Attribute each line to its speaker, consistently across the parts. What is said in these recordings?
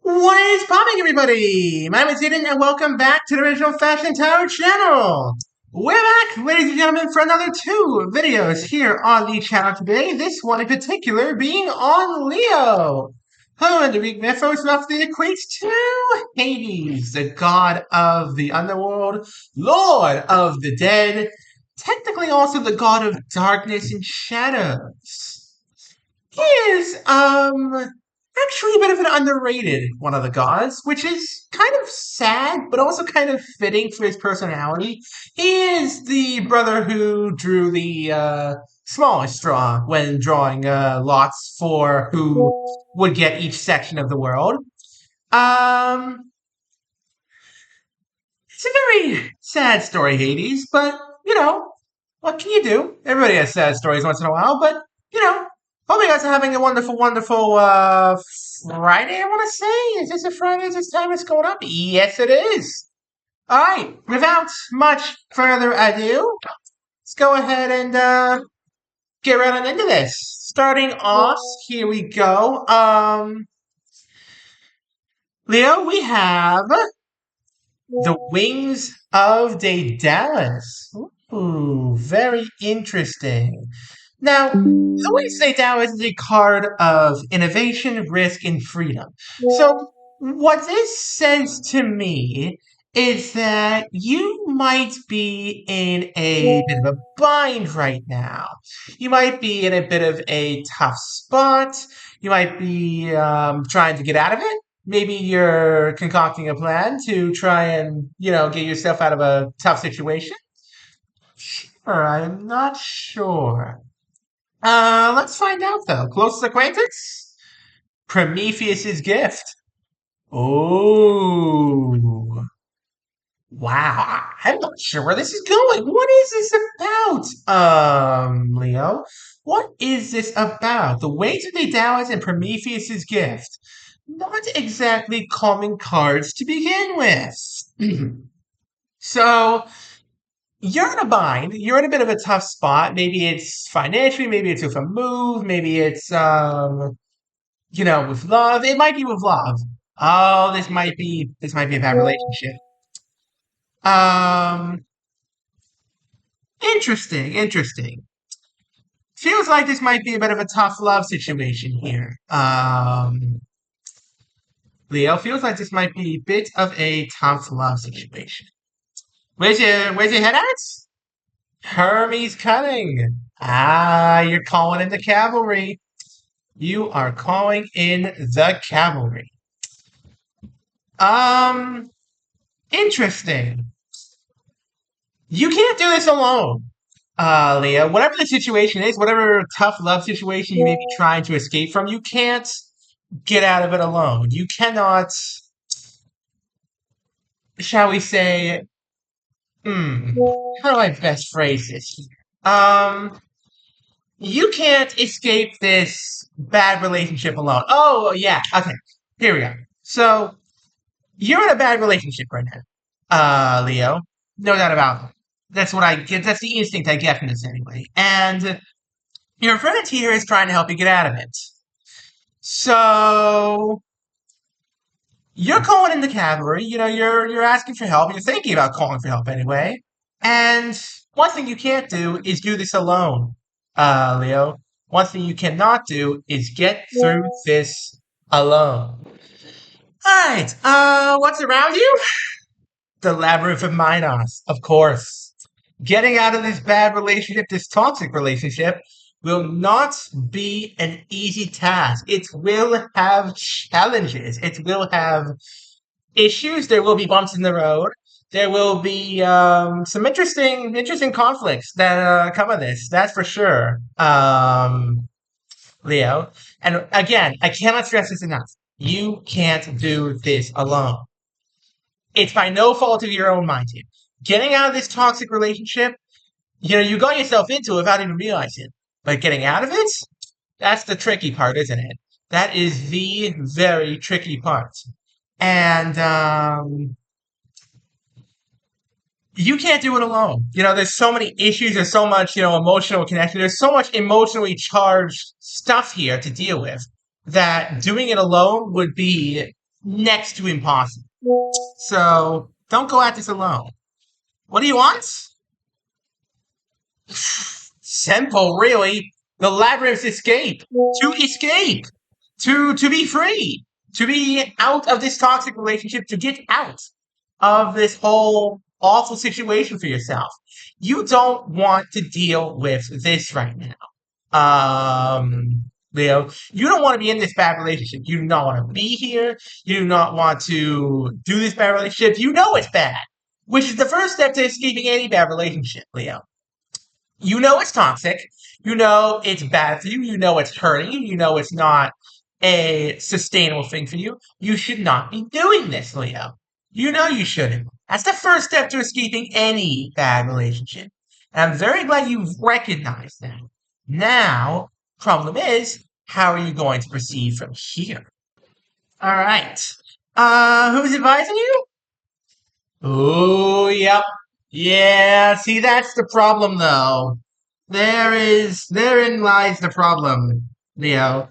Speaker 1: What is popping, everybody? My name is Eden, and welcome back to the original Fashion Tower channel. We're back, ladies and gentlemen, for another two videos here on the channel today. This one in particular being on Leo. Who in the Greek mythos roughly equates to Hades, the god of the underworld, lord of the dead, technically also the god of darkness and shadows. He is, actually a bit of an underrated one of the gods, which is kind of sad, but also kind of fitting for his personality. He is the brother who drew the smallest straw when drawing lots for who would get each section of the world. Um, it's a very sad story, Hades, but, what can you do? Everybody has sad stories once in a while, but, hope you guys are having a wonderful, wonderful Friday, I want to say. Is this a Friday? Is this time it's going up? Yes, it is. All right, without much further ado, let's go ahead and get right on into this. Starting off, here we go. Leo, we have the Wings of Daedalus. Ooh, very interesting. Now, the Wings of Daedalus is a card of innovation, risk, and freedom. So, what this says to me is that you might be in a bit of a bind right now. You might be in a bit of a tough spot. You might be trying to get out of it. Maybe you're concocting a plan to try and, get yourself out of a tough situation. Sure, I'm not sure. Let's find out though. Closest acquaintance? Prometheus's gift. Oh, wow. I'm not sure where this is going. What is this about? Leo? What is this about? The Ways of Daedalus and Prometheus's gift. Not exactly common cards to begin with. So, you're in a bind. You're in a bit of a tough spot. Maybe it's financially, maybe it's with a move, maybe it's, with love. It might be with love. Oh, this might be a bad relationship. Um, interesting. Feels like this might be a bit of a tough love situation here. Leo, feels like this might be a bit of a tough love situation. Where's your head at? Hermes Cunning. Ah, you're calling in the cavalry. You are calling in the cavalry. Um, interesting. You can't do this alone, Leah. Whatever the situation is, whatever tough love situation you may be trying to escape from, you can't get out of it alone. You cannot, shall we say, how do I best phrase this here? You can't escape this bad relationship alone. Oh, yeah. Okay. Here we go. So, you're in a bad relationship right now, Leo. No doubt about it. That's what I get. That's the instinct I get from this anyway. And your friend here is trying to help you get out of it. So, you're calling in the cavalry. You're asking for help. You're thinking about calling for help anyway. And one thing you can't do is do this alone, Leo. One thing you cannot do is get through this alone. Alright, what's around you? The Labyrinth of Minos, of course. Getting out of this bad relationship, this toxic relationship, will not be an easy task. It will have challenges. It will have issues. There will be bumps in the road. There will be some interesting conflicts that come of this. That's for sure, Leo. And again, I cannot stress this enough. You can't do this alone. It's by no fault of your own, mind you. Getting out of this toxic relationship, you got yourself into it without even realizing it. But getting out of it, that's the tricky part, isn't it? That is the very tricky part. And you can't do it alone. There's so many issues. There's so much, emotional connection. There's so much emotionally charged stuff here to deal with that doing it alone would be next to impossible. So don't go at this alone. What do you want? Simple, really. The labyrinth's escape. To escape. To be free. To be out of this toxic relationship. To get out of this whole awful situation for yourself. You don't want to deal with this right now. Leo, you don't want to be in this bad relationship. You do not want to be here. You do not want to do this bad relationship. You know it's bad, which is the first step to escaping any bad relationship, Leo. You know it's toxic. You know it's bad for you. You know it's hurting you. You know it's not a sustainable thing for you. You should not be doing this, Leo. You know you shouldn't. That's the first step to escaping any bad relationship. And I'm very glad you've recognized that. Now, problem is, how are you going to proceed from here? All right. Who's advising you? Oh, yep. Yeah, see, that's the problem, though. Therein lies the problem, Leo.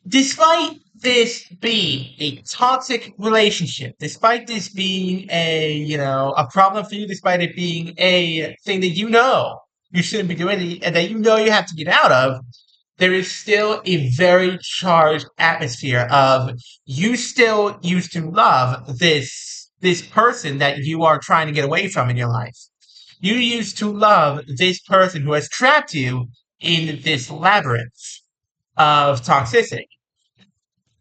Speaker 1: Despite this being a toxic relationship, despite this being a problem for you, despite it being a thing that you know you shouldn't be doing and that you know you have to get out of, there is still a very charged atmosphere of you still used to love this person that you are trying to get away from in your life. You used to love this person who has trapped you in this labyrinth of toxicity.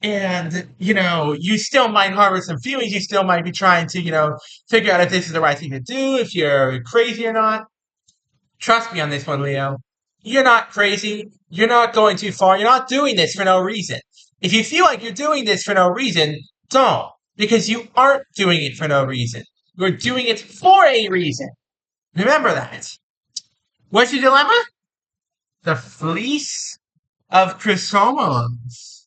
Speaker 1: And, you still might harbor some feelings. You still might be trying to, figure out if this is the right thing to do, if you're crazy or not. Trust me on this one, Leo. You're not crazy. You're not going too far. You're not doing this for no reason. If you feel like you're doing this for no reason, don't. Because you aren't doing it for no reason. You're doing it for a reason. Remember that. What's your dilemma? The fleece of chrysoberyls.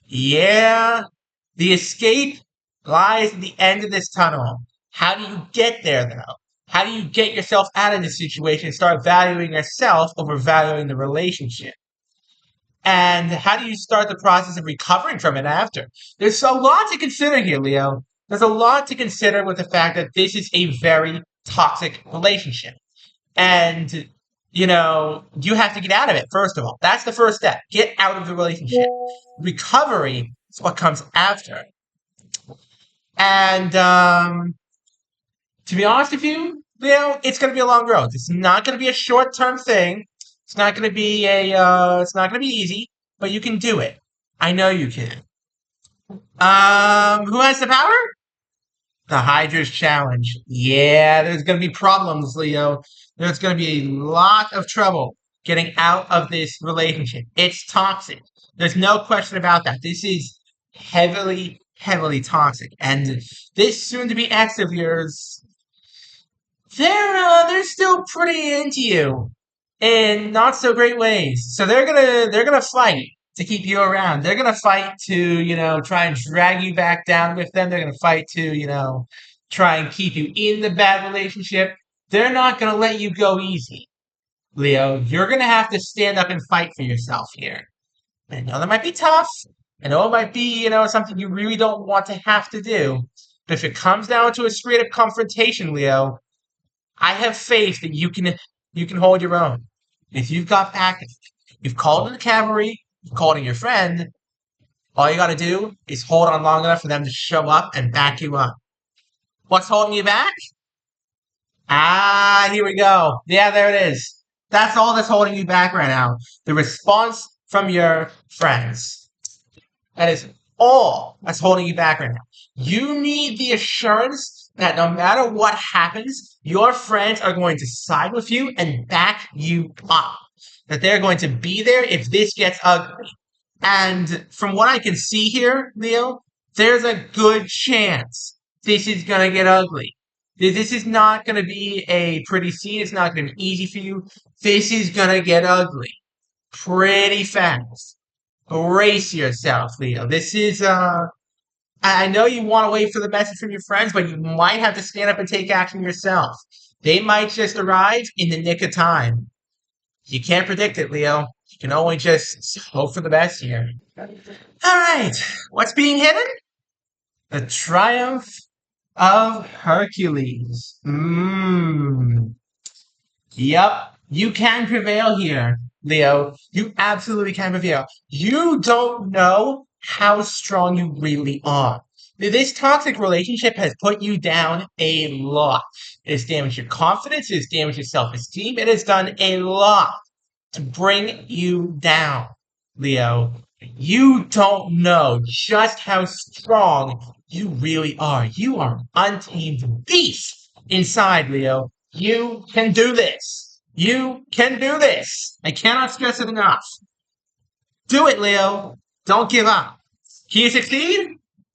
Speaker 1: Yeah. The escape lies at the end of this tunnel. How do you get there, though? How do you get yourself out of this situation and start valuing yourself over valuing the relationship? And how do you start the process of recovering from it after? There's a lot to consider here, Leo. There's a lot to consider with the fact that this is a very toxic relationship. And, you have to get out of it, first of all. That's the first step. Get out of the relationship. Recovery is what comes after. And, to be honest with you, Leo, it's going to be a long road. It's not going to be a short-term thing. It's not going to be it's not going to be easy, but you can do it. I know you can. Who has the power? The Hydra's challenge. Yeah, there's going to be problems, Leo. There's going to be a lot of trouble getting out of this relationship. It's toxic. There's no question about that. This is heavily, heavily toxic. And this soon-to-be ex of yours, they're still pretty into you in not so great ways. So they're gonna fight to keep you around. They're gonna fight to, try and drag you back down with them. They're gonna fight to, try and keep you in the bad relationship. They're not gonna let you go easy, Leo. You're gonna have to stand up and fight for yourself here. I know that might be tough. I know it might be, something you really don't want to have to do. But if it comes down to a straight up confrontation, Leo, I have faith that you can hold your own. If you've got backup, you've called in the cavalry, you've called in your friend, all you gotta do is hold on long enough for them to show up and back you up. What's holding you back? Ah, here we go. Yeah, there it is. That's all that's holding you back right now. The response from your friends. That is all that's holding you back right now. You need the assurance that no matter what happens, your friends are going to side with you and back you up. That they're going to be there if this gets ugly. And from what I can see here, Leo, there's a good chance this is going to get ugly. This is not going to be a pretty scene. It's not going to be easy for you. This is going to get ugly pretty fast. Brace yourself, Leo. This is, I know you want to wait for the message from your friends, but you might have to stand up and take action yourself. They might just arrive in the nick of time. You can't predict it, Leo. You can only just hope for the best here. Alright, what's being hidden? The Triumph of Hercules. Yep, you can prevail here, Leo. You absolutely can prevail. You don't know how strong you really are. This toxic relationship has put you down a lot. It has damaged your confidence, it has damaged your self-esteem, it has done a lot to bring you down, Leo. You don't know just how strong you really are. You are an untamed beast inside, Leo. You can do this. You can do this. I cannot stress it enough. Do it, Leo. Don't give up. Can you succeed?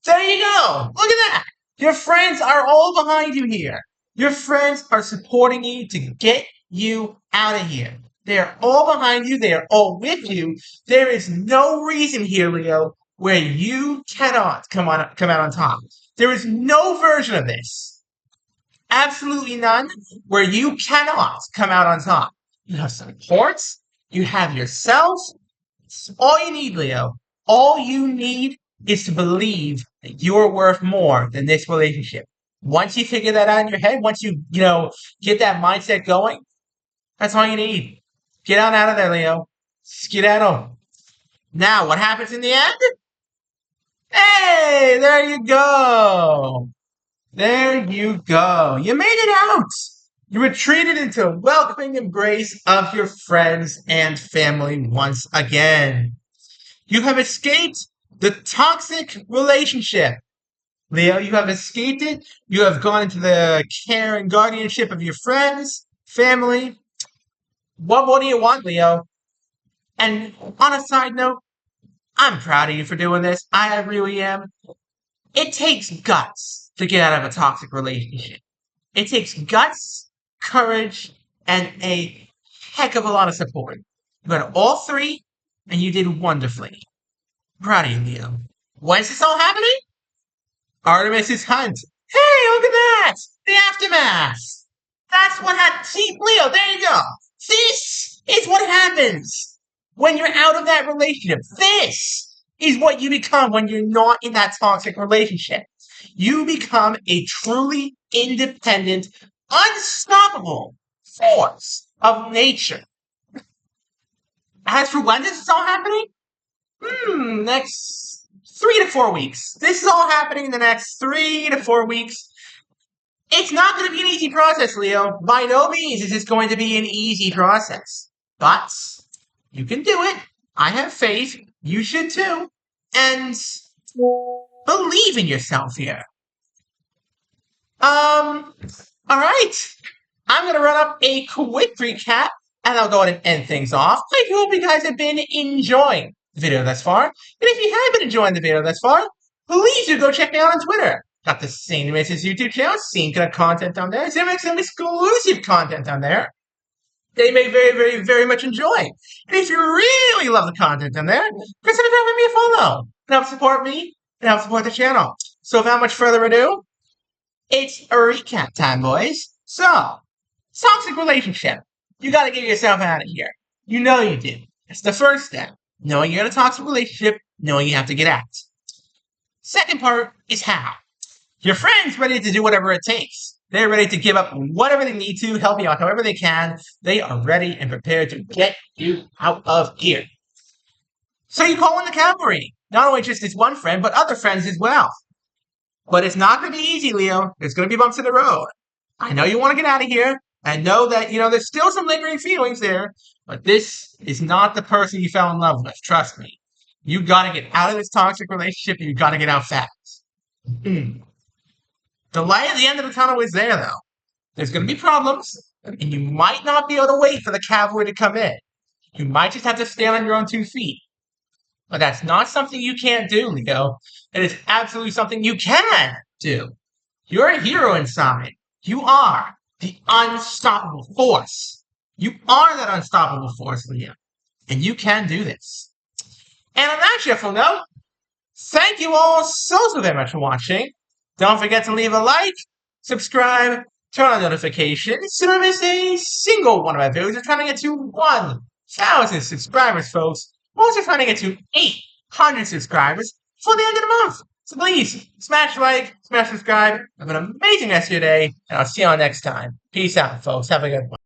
Speaker 1: There you go. Look at that. Your friends are all behind you here. Your friends are supporting you to get you out of here. They are all behind you. They are all with you. There is no reason here, Leo, where you cannot come out on top. There is no version of this. Absolutely none, where you cannot come out on top. You have support. You have yourself. It's all you need, Leo. All you need is to believe that you are worth more than this relationship. Once you figure that out in your head, once you get that mindset going, that's all you need. Get on out of there, Leo. Skedaddle. Now, what happens in the end? Hey, there you go. There you go. You made it out. You retreated into a welcoming embrace of your friends and family once again. You have escaped the toxic relationship. Leo, you have escaped it. You have gone into the care and guardianship of your friends, family. What more do you want, Leo? And on a side note, I'm proud of you for doing this. I really am. It takes guts to get out of a toxic relationship. It takes guts, courage, and a heck of a lot of support. You got all three, and you did wonderfully. Proud of you, Leo. When's this all happening? Artemis's Hunt. Hey, look at that! The aftermath! That's what happened. See, Leo, there you go. This is what happens when you're out of that relationship. This is what you become when you're not in that toxic relationship. You become a truly independent, unstoppable force of nature. As for when this is all happening, next 3 to 4 weeks. This is all happening in the next 3 to 4 weeks. It's not going to be an easy process, Leo. By no means is this going to be an easy process. But you can do it. I have faith. You should too. And believe in yourself here. Alright. I'm going to run up a quick recap, and I'll go ahead and end things off. I hope you guys have been enjoying the video thus far. And if you have been enjoying the video thus far, please do go check me out on Twitter. Got the same Mrs. YouTube channel, same kind of content down there. Some exclusive content down there. They may very, very, very much enjoy. And if you really love the content down there, consider dropping me a follow. And help support me and help support the channel. So without much further ado, it's a recap time, boys. So, toxic relationship. You gotta get yourself out of here. You know you do. It's the first step. Knowing you're in a toxic relationship, knowing you have to get out. Second part is how. Your friend's ready to do whatever it takes. They're ready to give up whatever they need to, help you out however they can. They are ready and prepared to get you out of here. So you call in the cavalry. Not only just this one friend, but other friends as well. But it's not going to be easy, Leo. There's going to be bumps in the road. I know you want to get out of here. I know that, there's still some lingering feelings there. But this is not the person you fell in love with. Trust me. You got to get out of this toxic relationship and you got to get out fast. The light at the end of the tunnel is there, though. There's going to be problems, and you might not be able to wait for the cavalry to come in. You might just have to stand on your own 2 feet. But that's not something you can't do, Leo. It is absolutely something you can do. You're a hero inside. You are the unstoppable force. You are that unstoppable force, Leo. And you can do this. And on that cheerful note, thank you all so very much for watching. Don't forget to leave a like, subscribe, turn on notifications so you don't miss a single one of my videos. We're trying to get to 1 1,000 subscribers, folks. We're also trying to get to 800 subscribers before the end of the month. So please, smash like, smash subscribe. Have an amazing rest of your day, and I'll see you all next time. Peace out, folks. Have a good one.